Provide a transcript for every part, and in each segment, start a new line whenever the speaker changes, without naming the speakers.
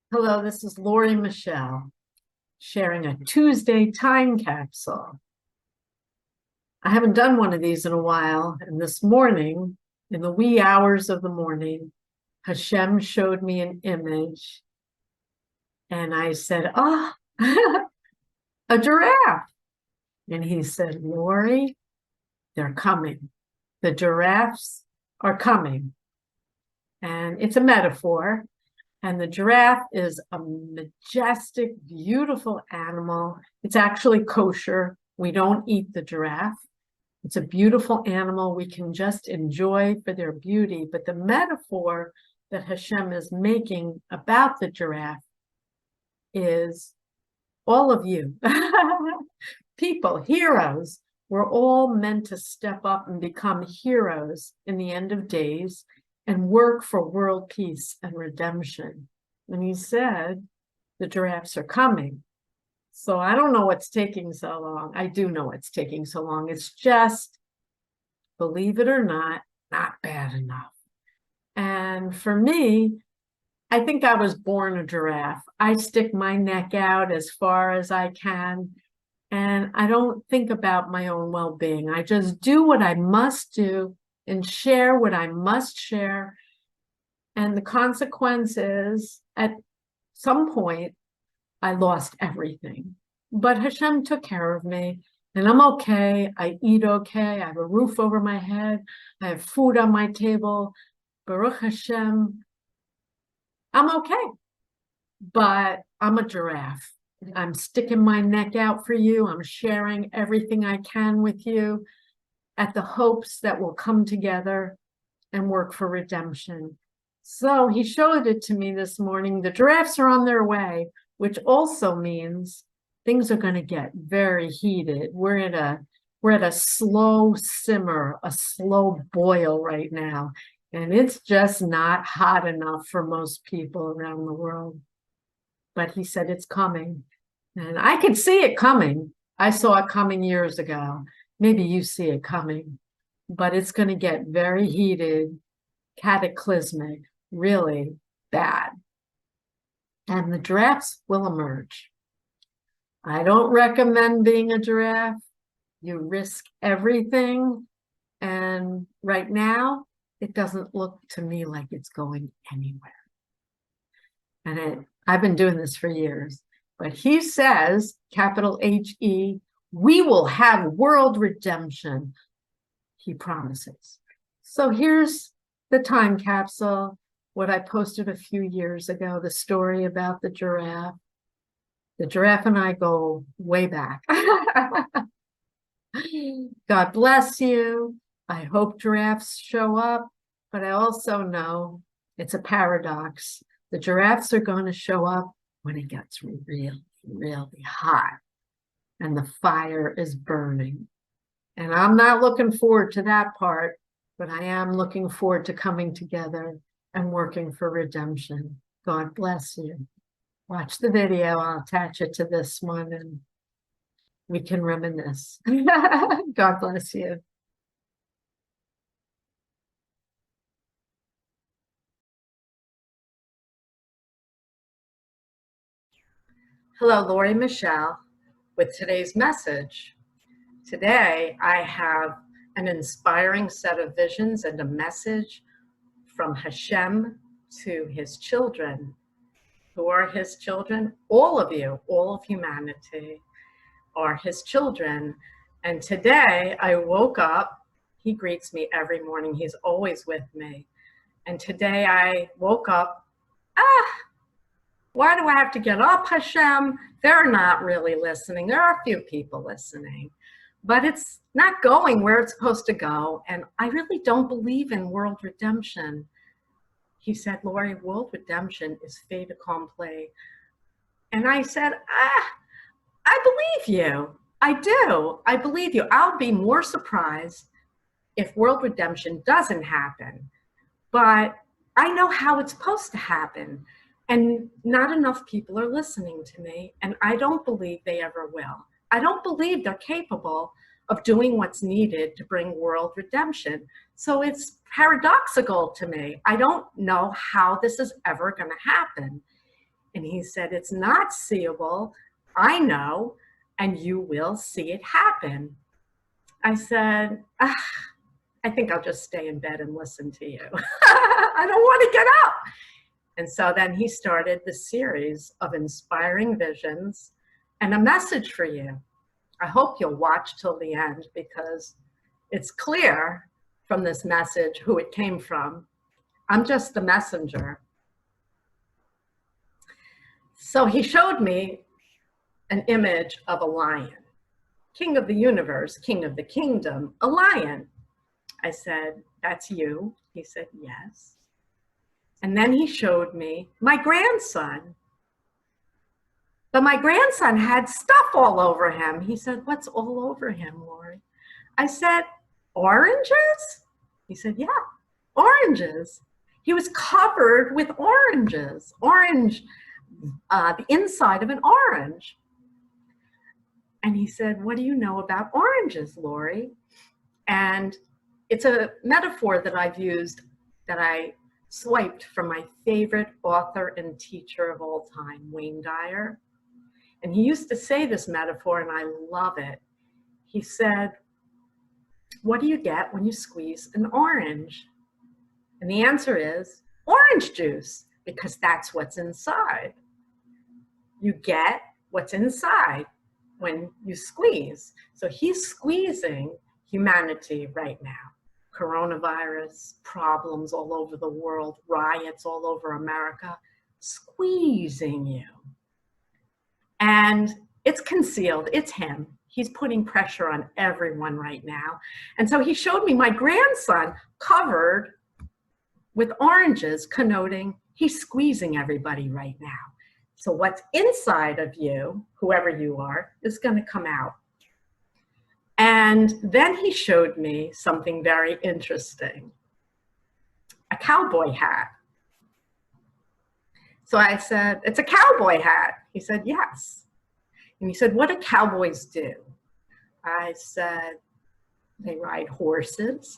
Hello, this is Lori Michelle sharing a Tuesday time capsule. I haven't done one of these in a while, and this morning, in the wee hours of the morning, Hashem showed me an image, and I said, "Oh, a giraffe." And he said, "Lori, they're coming. The giraffes are coming." And it's a metaphor. And the giraffe is a majestic, beautiful animal. It's actually kosher. We don't eat the giraffe. It's a beautiful animal we can just enjoy for their beauty. But the metaphor that Hashem is making about the giraffe is all of you, people, heroes. We're all meant to step up and become heroes in the end of days and work for world peace and redemption. And he said, the giraffes are coming. So I don't know what's taking so long. I do know what's taking so long. It's just, believe it or not bad enough. And for me, I think I was born a giraffe. I stick my neck out as far as I can, and I don't think about my own well-being. I just do what I must do and share what I must share. And the consequence is, at some point, I lost everything. But Hashem took care of me, and I'm okay. I eat okay. I have a roof over my head. I have food on my table. Baruch Hashem, I'm okay. But I'm a giraffe. I'm sticking my neck out for you. I'm sharing everything I can with you, at the hopes that we'll come together and work for redemption. So he showed it to me this morning. The giraffes are on their way, which also means things are going to get very heated. We're at a slow simmer, a slow boil right now. And it's just not hot enough for most people around the world. But he said it's coming. And I could see it coming. I saw it coming years ago. Maybe you see it coming, but it's going to get very heated, cataclysmic, really bad. And the giraffes will emerge. I don't recommend being a giraffe. You risk everything. And right now, it doesn't look to me like it's going anywhere. And I've been doing this for years. But he says, capital H-E, we will have world redemption, he promises. So here's the time capsule, what I posted a few years ago, the story about the giraffe. The giraffe and I go way back. God bless you. I hope giraffes show up, but I also know it's a paradox. The giraffes are going to show up when it gets really, really hot and the fire is burning. And I'm not looking forward to that part, but I am looking forward to coming together and working for redemption. God bless you. Watch the video. I'll attach it to this one and we can reminisce. God bless you. Hello, Lori Michelle, with today's message. Today, I have an inspiring set of visions and a message from Hashem to his children. Who are his children? All of you, all of humanity are his children. And today I woke up. He greets me every morning. He's always with me. And today I woke up, why do I have to get up, Hashem? They're not really listening. There are a few people listening, but it's not going where it's supposed to go. And I really don't believe in world redemption. He said, Lori, world redemption is fait accompli. And I said, I believe you. I do. I believe you. I'll be more surprised if world redemption doesn't happen. But I know how it's supposed to happen. And not enough people are listening to me. And I don't believe they ever will. I don't believe they're capable of doing what's needed to bring world redemption. So it's paradoxical to me. I don't know how this is ever going to happen. And he said, it's not seeable. I know, and you will see it happen. I said, I think I'll just stay in bed and listen to you. I don't want to get up. And so then he started the series of inspiring visions and a message for you. I hope you'll watch till the end, because it's clear from this message who it came from. I'm just the messenger. So he showed me an image of a lion, king of the universe, king of the kingdom, a lion. I said, that's you? He said, yes. And then he showed me my grandson. But my grandson had stuff all over him. He said, what's all over him, Lori? I said, oranges? He said, yeah, oranges. He was covered with oranges, the inside of an orange. And he said, what do you know about oranges, Lori? And it's a metaphor that I've used, that I swiped from my favorite author and teacher of all time, Wayne Dyer. And he used to say this metaphor, and I love it. He said, what do you get when you squeeze an orange? And the answer is orange juice, because that's what's inside. You get what's inside when you squeeze. So he's squeezing humanity right now. Coronavirus, problems all over the world, riots all over America, squeezing you. And it's concealed, it's him. He's putting pressure on everyone right now. And so he showed me my grandson covered with oranges, connoting he's squeezing everybody right now. So what's inside of you, whoever you are, is going to come out. And then he showed me something very interesting, a cowboy hat. So I said, it's a cowboy hat. He said, yes. And he said, what do cowboys do? I said, they ride horses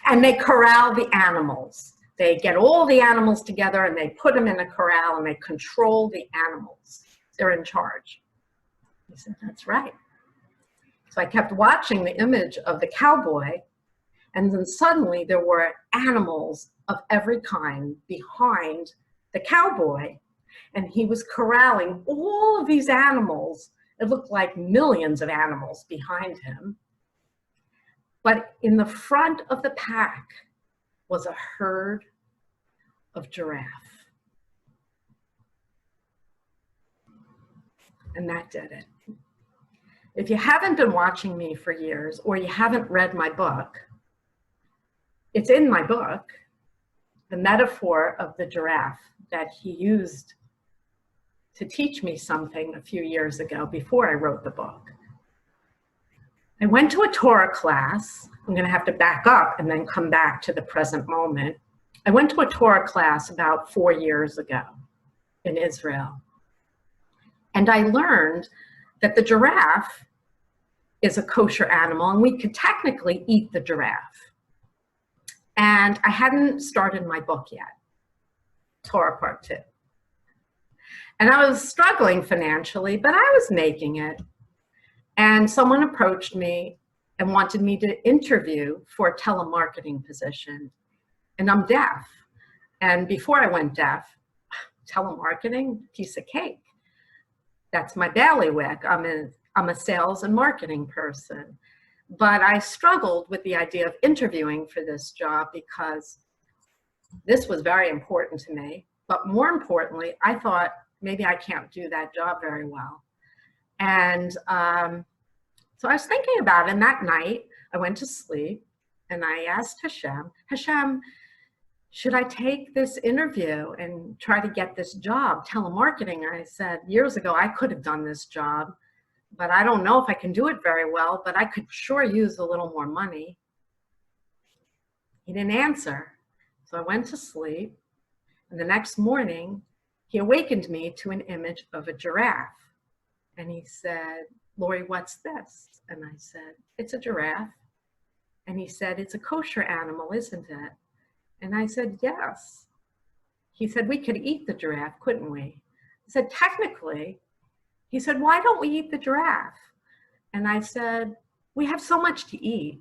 and they corral the animals. They get all the animals together and they put them in a corral and they control the animals. They're in charge. He said, that's right. So I kept watching the image of the cowboy, and then suddenly there were animals of every kind behind the cowboy, and he was corralling all of these animals. It looked like millions of animals behind him. But in the front of the pack was a herd of giraffe. And that did it. If you haven't been watching me for years, or you haven't read my book, it's in my book, the metaphor of the giraffe that he used to teach me something a few years ago before I wrote the book. I went to a Torah class. I'm going to have to back up and then come back to the present moment. I went to a Torah class about 4 years ago in Israel. And I learned that the giraffe is a kosher animal, and we could technically eat the giraffe. And I hadn't started my book yet, Torah Part 2. And I was struggling financially, but I was making it. And someone approached me and wanted me to interview for a telemarketing position. And I'm deaf. And before I went deaf, telemarketing, piece of cake. That's my bailiwick. I'm a sales and marketing person. But I struggled with the idea of interviewing for this job because this was very important to me. But more importantly, I thought maybe I can't do that job very well. And so I was thinking about it, and that night I went to sleep and I asked Hashem, should I take this interview and try to get this job, telemarketing? I said, years ago, I could have done this job, but I don't know if I can do it very well, but I could sure use a little more money. He didn't answer. So I went to sleep, and the next morning, he awakened me to an image of a giraffe. And he said, Lori, what's this? And I said, it's a giraffe. And he said, it's a kosher animal, isn't it? And I said, yes. he said, we could eat the giraffe, couldn't we? I said, technically. He said, why don't we eat the giraffe? And I said, we have so much to eat.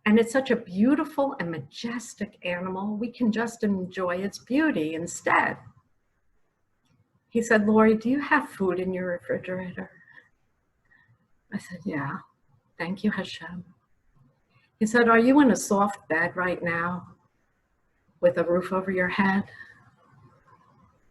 And it's such a beautiful and majestic animal. We can just enjoy its beauty instead. He said, Lori, do you have food in your refrigerator? I said, yeah, thank you, Hashem. He said, are you in a soft bed right now with a roof over your head?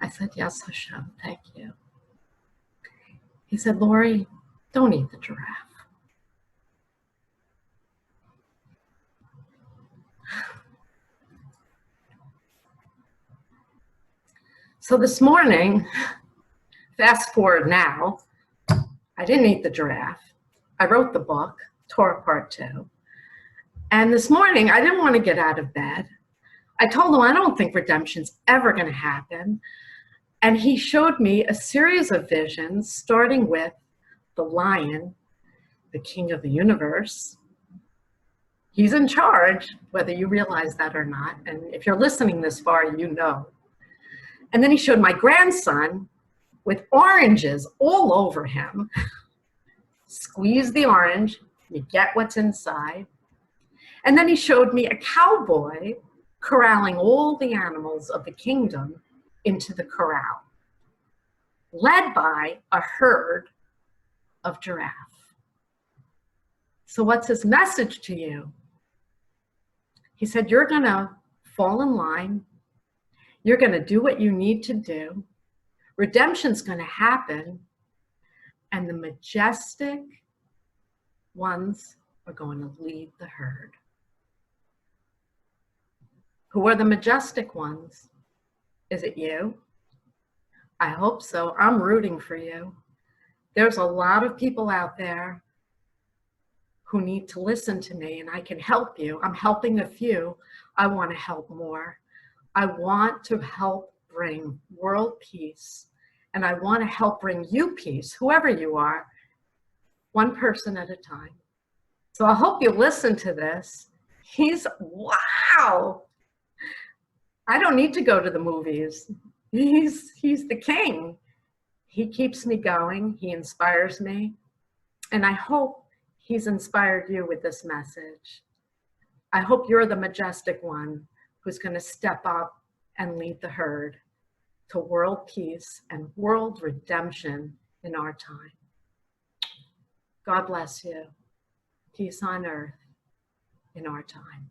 I said, yes, Hashem, thank you. He said, Lori, don't eat the giraffe. So this morning, fast forward now, I didn't eat the giraffe. I wrote the book, Torah Part 2. And this morning, I didn't want to get out of bed. I told him I don't think redemption's ever going to happen. And he showed me a series of visions, starting with the lion, the king of the universe. He's in charge, whether you realize that or not. And if you're listening this far, you know. And then he showed my grandson with oranges all over him. Squeeze the orange, you get what's inside. And then he showed me a cowboy corralling all the animals of the kingdom into the corral, led by a herd of giraffe. So what's his message to you? He said, you're gonna fall in line. You're gonna do what you need to do. Redemption's gonna happen. And the majestic ones are going to lead the herd. Who are the majestic ones? Is it you? I hope so. I'm rooting for you. There's a lot of people out there who need to listen to me, and I can help you. I'm helping a few. I want to help more. I want to help bring world peace, and I want to help bring you peace, whoever you are, one person at a time. So I hope you listen to this. Wow. I don't need to go to the movies. He's the king. He keeps me going. He inspires me. And I hope he's inspired you with this message. I hope you're the majestic one who's going to step up and lead the herd to world peace and world redemption in our time. God bless you. Peace on earth in our time.